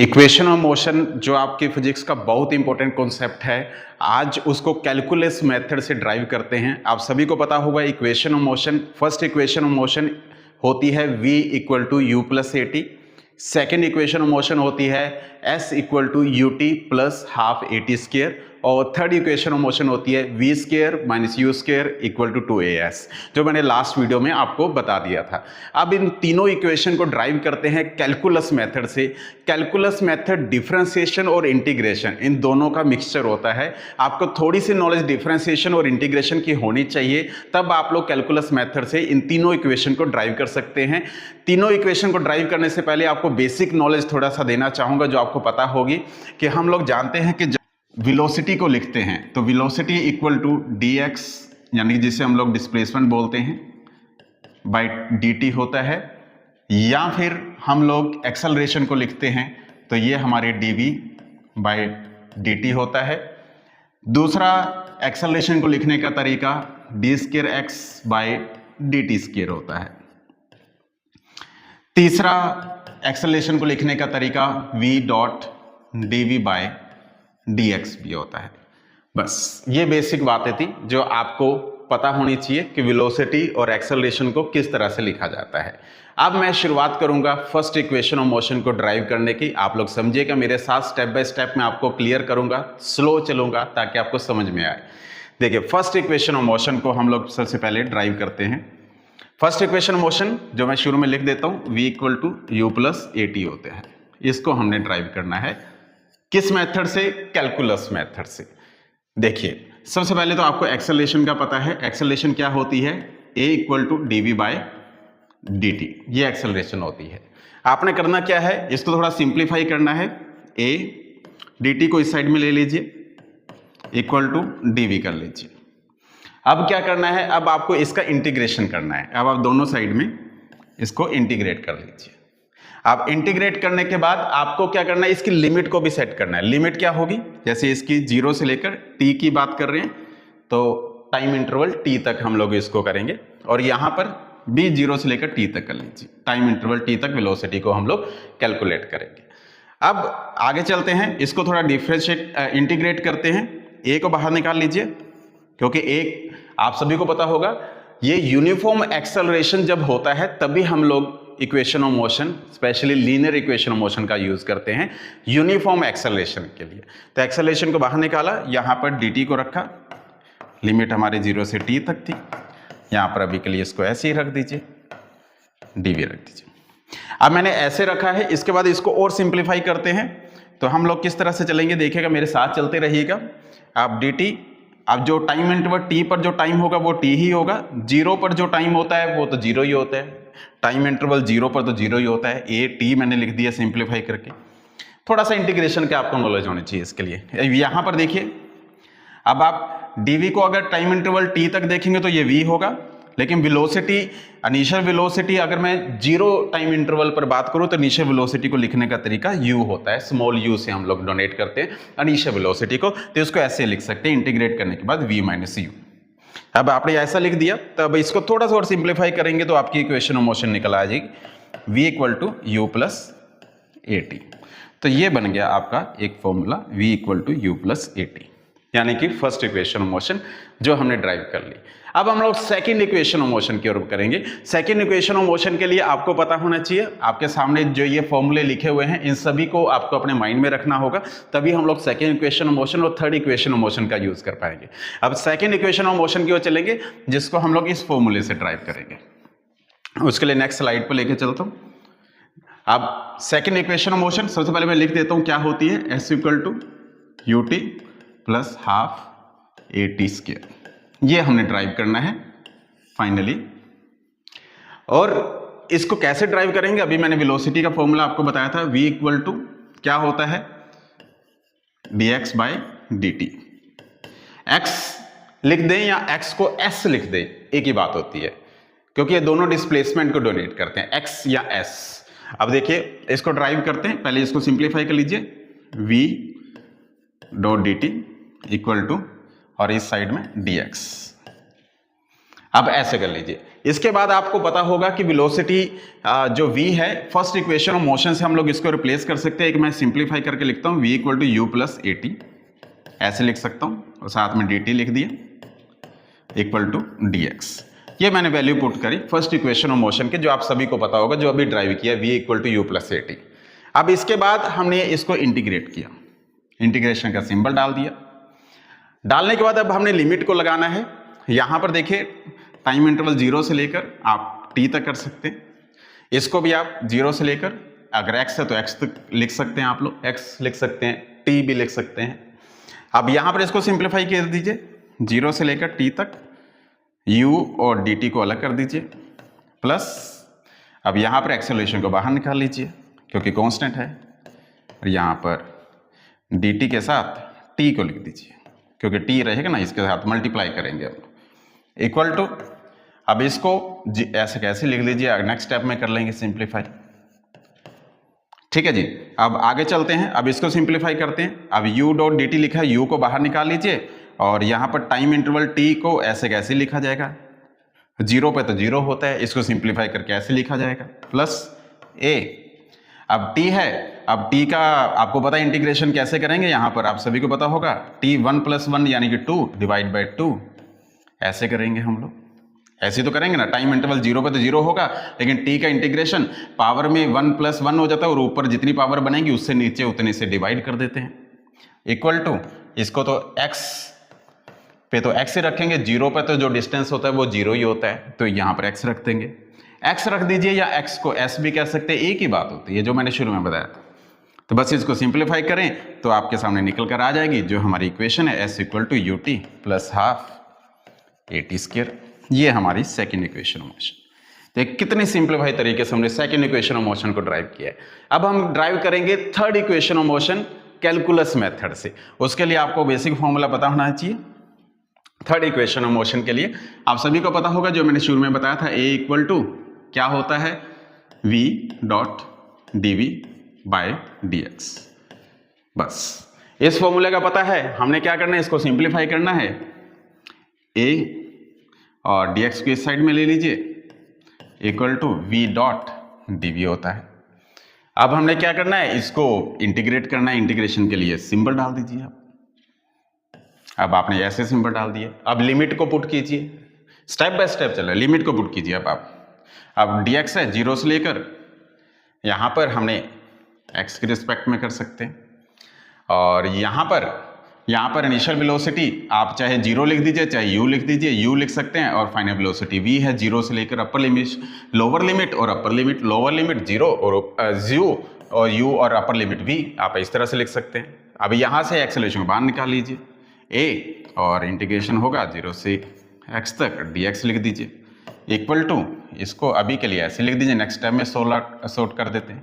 Equation of motion जो आपकी physics का बहुत इंपॉर्टेंट कॉन्सेप्ट है, आज उसको कैलकुलस मेथड से ड्राइव करते हैं। आप सभी को पता होगा equation of motion, first equation of motion होती है v equal to u plus a t. Second equation of motion होती है s equal to u t plus half a t square, और थर्ड इक्वेशन ऑफ मोशन होती है v square minus u square equal to 2as, जो मैंने last video में आपको बता दिया था। अब इन तीनों इक्वेशन को ड्राइव करते हैं कैलकुलस मेथड से। कैलकुलस मेथड डिफरेंशिएशन और इंटीग्रेशन इन दोनों का मिक्सचर होता है। आपको थोड़ी सी नॉलेज डिफरेंशिएशन और इंटीग्रेशन की होनी चाहिए, तब आप लोग कैलकुलस मेथड से इन तीनों इक्वेशन को ड्राइव कर सकते हैं। तीनों इक्वेशन को ड्राइव करने से पहले आपको बेसिक नॉलेज थोड़ा सा देना चाहूंगा, जो आपको पता होगी कि हम लोग जानते हैं कि वेलोसिटी को लिखते हैं तो वेलोसिटी इक्वल टू dx, यानी जिसे हम लोग डिस्प्लेसमेंट बोलते हैं, बाय dt होता है। या फिर हम लोग एक्सेलरेशन को लिखते हैं तो ये हमारे dv बाय dt होता है। दूसरा एक्सेलरेशन को लिखने का तरीका d square x by dt square होता है। तीसरा एक्सेलरेशन को लिखने का तरीका v dot dv by dx भी होता है। बस ये बेसिक बातें थी जो आपको पता होनी चाहिए कि वेलोसिटी और एक्सेलरेशन को किस तरह से लिखा जाता है। अब मैं शुरुआत करूंगा फर्स्ट इक्वेशन ऑफ मोशन को ड्राइव करने की। आप लोग समझिएगा मेरे साथ, स्टेप बाय स्टेप मैं आपको क्लियर करूंगा, स्लो चलूंगा ताकि आपको समझ में आए। देखिए, फर्स्ट इक्वेशन ऑफ मोशन को हम लोग सबसे पहले ड्राइव करते हैं। फर्स्ट इक्वेशन ऑफ मोशन जो मैं शुरू में लिख देता हूं, v equal to u plus a t होते हैं। इसको हमने ड्राइव करना है किस मेथड से? कैलकुलस मेथड से। देखिए, सबसे पहले तो आपको एक्सेलरेशन का पता है। एक्सेलरेशन क्या होती है? a equal to dv by dt, ये एक्सेलरेशन होती है। आपने करना क्या है, इसको थोड़ा सिंप्लीफाई करना है। a dt को इस साइड में ले लीजिए, इक्वल टू dv कर लीजिए। अब क्या करना है, अब आपको इसका इंटीग्रेशन करना है। अब आप दोनों साइड में इसको इंटीग्रेट कर लीजिए। आप इंटीग्रेट करने के बाद आपको क्या करना है, इसकी लिमिट को भी सेट करना है। लिमिट क्या होगी? जैसे इसकी 0 से लेकर t की बात कर रहे हैं तो टाइम इंटरवल t तक हम लोग इसको करेंगे, और यहां पर भी 0 से लेकर t तक कर लीजिए। टाइम इंटरवल t तक वेलोसिटी को हम लोग कैलकुलेट करेंगे। अब आगे चलते हैं, इसको थोड़ा डिफरेंशिएट इंटीग्रेट करते हैं। a को बाहर निकाल लीजिए, क्योंकि एक आप सभी को पता होगा ये यूनिफॉर्म एक्सेलरेशन जब होता है तभी हम लोग equation of motion, specially linear equation of motion का यूज करते हैं यूनिफॉर्म एक्सेलरेशन के लिए। तो एक्सेलरेशन को बाहर निकाला, यहां पर dt को रखा, लिमिट हमारे 0 से t तक थी। यहां पर अभी के लिए इसको ऐसे ही रख दीजिए, dv रख दीजिए। अब मैंने ऐसे रखा है, इसके बाद इसको और सिंप्लीफाई करते हैं। तो हम लोग किस तरह से चलेंगे देखिएगा, मेरे साथ चलते रहिएगा। आप dt, अब जो टाइम इंटरवल t पर जो टाइम होगा वो t ही होगा। 0 पर जो टाइम होता है वो तो 0 ही होता है। टाइम इंटरवल 0 पर तो 0 ही होता है। a t मैंने लिख दिया सिंप्लीफाई करके। थोड़ा सा इंटीग्रेशन का आपको नॉलेज होनी चाहिए इसके लिए। यहां पर देखिए, अब आप dv को अगर टाइम इंटरवल t तक देखेंगे तो ये v होगा, लेकिन वेलोसिटी, इनिशियल वेलोसिटी अगर मैं 0 टाइम इंटरवल पर बात करूं तो इनिशियल वेलोसिटी को लिखने का तरीका u होता है। स्मॉल u से हम लोग डोनेट करते हैं इनिशियल वेलोसिटी को, तो इसको ऐसे लिख सकते हैं इंटीग्रेट करने के बाद v माइनस u। अब आपने ऐसा लिख दिया, तो अब इसको थोड़ा सा और सिंप्लीफाई करेंगे तो आपकी इक्वेशन ऑफ मोशन निकल आ जाएगी, v equal to u plus a t. तो ये बन गया आपका एक formula, v equal to u plus a t, यानी कि फर्स्ट इक्वेशन ऑफ मोशन जो हमने ड्राइव कर ली। अब हम लोग सेकंड इक्वेशन ऑफ मोशन की ओर करेंगे। सेकंड इक्वेशन ऑफ मोशन के लिए आपको पता होना चाहिए, आपके सामने जो ये फॉर्मूले लिखे हुए हैं इन सभी को आपको अपने माइंड में रखना होगा, तभी हम लोग सेकंड इक्वेशन ऑफ मोशन और थर्ड इक्वेशन ऑफ मोशन का यूज कर पाएंगे। अब सेकंड इक्वेशन ऑफ मोशन की ओर चलेंगे, जिसको हम लोग इस फॉर्मूले से ड्राइव करेंगे। उसके लिए नेक्स्ट स्लाइड पर लेके चलता हूँ। अब सेकेंड इक्वेशन ऑफ मोशन सबसे पहले मैं लिख देता हूँ क्या होती है, s equal to u t plus half a t square. ये हमने ड्राइव करना है फाइनली। और इसको कैसे ड्राइव करेंगे, अभी मैंने वेलोसिटी का फॉर्मूला आपको बताया था, v इक्वल टू क्या होता है, dx बाय dt। x लिख दें या x को s लिख दें, एक ही बात होती है, क्योंकि ये दोनों डिस्प्लेसमेंट को डोनेट करते हैं, x या s। अब देखिए, इसको ड्राइव करते हैं, पहले इसको सिंप्लीफाई कर लीजिए, v dot dt equal to, और इस साइड में dx। अब ऐसे कर लीजिए, इसके बाद आपको पता होगा कि वेलोसिटी जो v है, फर्स्ट इक्वेशन ऑफ मोशन से हम लोग इसको रिप्लेस कर सकते हैं। एक मैं सिंप्लीफाई करके लिखता हूँ, v equal to u plus a t, ऐसे लिख सकता हूँ, और साथ में डी टी लिख दिया इक्वल टू डी एक्स। ये मैंने वैल्यू पुट करी फर्स्ट इक्वेशन ऑफ मोशन के, जो आप सभी को पता होगा, जो अभी ड्राइव किया, v equal to u plus a t. अब इसके बाद हमने इसको इंटीग्रेट किया, इंटीग्रेशन का सिंबल डाल दिया। डालने के बाद अब हमने लिमिट को लगाना है। यहां पर देखिए टाइम इंटरवल 0 से लेकर आप t तक कर सकते हैं। इसको भी आप 0 से लेकर, अगर x है तो x तक लिख सकते हैं, आप लोग x लिख सकते हैं, t भी लिख सकते हैं। अब यहां पर इसको सिंप्लीफाई कर दीजिए, 0 से लेकर t तक, u और dt को अलग कर दीजिए, प्लस अब यहां पर एक्सेलरेशन को बाहर निकाल लीजिए क्योंकि कांस्टेंट है, और यहां पर dt के साथ t को लिख दीजिए क्योंकि t रहेगा ना, इसके साथ मल्टीप्लाई करेंगे हम, इक्वल टू, अब इसको ऐसे कैसे लिख लीजिए, नेक्स्ट स्टेप में कर लेंगे सिंप्लीफाई। ठीक है जी, अब आगे चलते हैं, अब इसको सिंप्लीफाई करते हैं। अब u डॉट dt लिखा है, u को बाहर निकाल लीजिए, और यहां पर टाइम इंटरवल t को ऐसे कैसे लिखा जाएगा, 0 पे तो 0 होता है, इसको सिंप्लीफाई करके ऐसे लिखा जाएगा, प्लस a। अब t है, अब t का आपको पता है इंटीग्रेशन कैसे करेंगे, यहां पर आप सभी को पता होगा, t 1 + 1 यानी कि 2 डिवाइड बाई 2, ऐसे करेंगे हम लोग, ऐसे तो करेंगे ना। टाइम इंटरवल 0 पे तो 0 होगा, लेकिन t का इंटीग्रेशन पावर में 1 + 1 हो जाता है, और ऊपर जितनी पावर बनेगी उससे नीचे उतने से डिवाइड कर देते हैं, इक्वल टू, इसको तो x पे तो x ही रखेंगे, 0 पे तो जो डिस्टेंस होता है वो 0 ही होता है, तो यहाँ पर x रख देंगे। x रख दीजिए, या x को s भी कह सकते हैं, एक ही बात होती है जो मैंने शुरू में बताया था। तो बस इसको सिंप्लीफाई करें तो आपके सामने निकल कर आ जाएगी जो हमारी इक्वेशन है, s equal to u t plus half a t square. ये हमारी सेकेंड इक्वेशन ऑफ मोशन। तो कितने सिंप्लीफाई तरीके से हमने सेकेंड इक्वेशन ऑफ मोशन को ड्राइव किया है। अब हम ड्राइव करेंगे third equation of motion calculus method से। उसके लिए आपको बेसिक फॉर्मूला पता होना चाहिए। थर्ड इक्वेशन ऑफ मोशन के लिए आप सभी को पता होगा, जो मैंने शुरू में बताया था, a इक्वल टू क्या होता है, v dot d v by d x. बस इस फॉर्मूले का पता है, हमने क्या करना है, इसको सिंप्लीफाई करना है। a और dx को इस साइड में ले लीजिए, equal to v dot dv होता है। अब हमने क्या करना है, इसको इंटीग्रेट करना है। इंटीग्रेशन के लिए सिंबल डाल दीजिए आप। अब आपने ऐसे सिंबल डाल दिए। अब लिमिट को पुट कीजिए, स्टेप बाय स्टेप चल रहा है, लिमिट को पुट कीजिए। अब dx है 0 से लेकर, यहां पर हमने x के रिस्पेक्ट में कर सकते हैं, और यहां पर इनिशियल वेलोसिटी आप चाहे 0 लिख दीजिए, चाहे u लिख दीजिए, u लिख सकते हैं, और फाइनल वेलोसिटी v है 0 से लेकर अपर लिमिट, लोअर लिमिट और अपर लिमिट, लोअर लिमिट 0 और u और अपर लिमिट v, आप इस तरह से लिख सकते हैं। अब यहां से एक्सेलरेशन को बाहर निकाल लीजिए, a और इंटीग्रेशन होगा 0 से x तक, dx लिख दीजिए, इक्वल टू, इसको अभी के लिए ऐसे लिख दीजिए, नेक्स्ट टाइम में सॉर्ट कर देते हैं।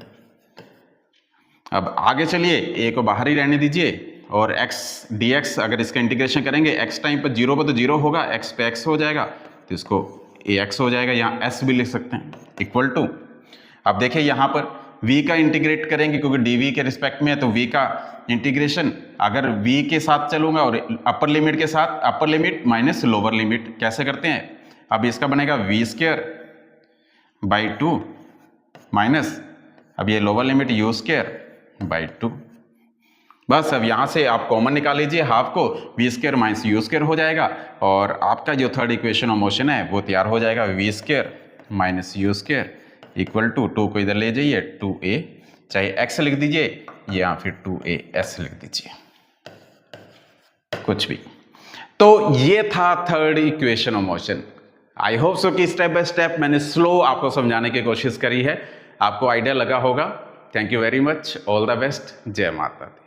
अब आगे चलिए, a को बाहर ही रहने दीजिए, और x dx अगर इसका इंटीग्रेशन करेंगे, x टाइम पर 0 पर तो 0 होगा, x पे x हो जाएगा, तो इसको ax हो जाएगा, यहाँ s भी लिख सकते हैं, इक्वल टू। अब देखिए यहाँ पर v का इंटीग्रेट करेंगे क्योंकि dv के रिस्पेक्ट में है, तो v का इंटीग्रेशन अगर v के साथ चलूंगा और अपर लिमिट के साथ, upper limit minus lower limit कैसे करते हैं, अब इसका बनेगा v स्क्वायर बाई 2 माइनस, अब ये lower limit u square by 2। बस अब यहाँ से आप कॉमन निकाल लीजिए, हाफ को v square minus u square हो जाएगा, और आपका जो थर्ड इक्वेशन ऑफ मोशन है वो तैयार हो जाएगा, v square minus u square equal to 2 को इधर ले जाइए, 2a, चाहे x लिख दीजिए या फिर 2as लिख दीजिए, कुछ भी। तो ये था third equation of motion. I hope so कि स्टेप बाय स्टेप मैंने स्लो आपको समझाने की कोशिश करी है, आपको आइडिया लगा होगा। Thank you very much, all the best, जय माता दी।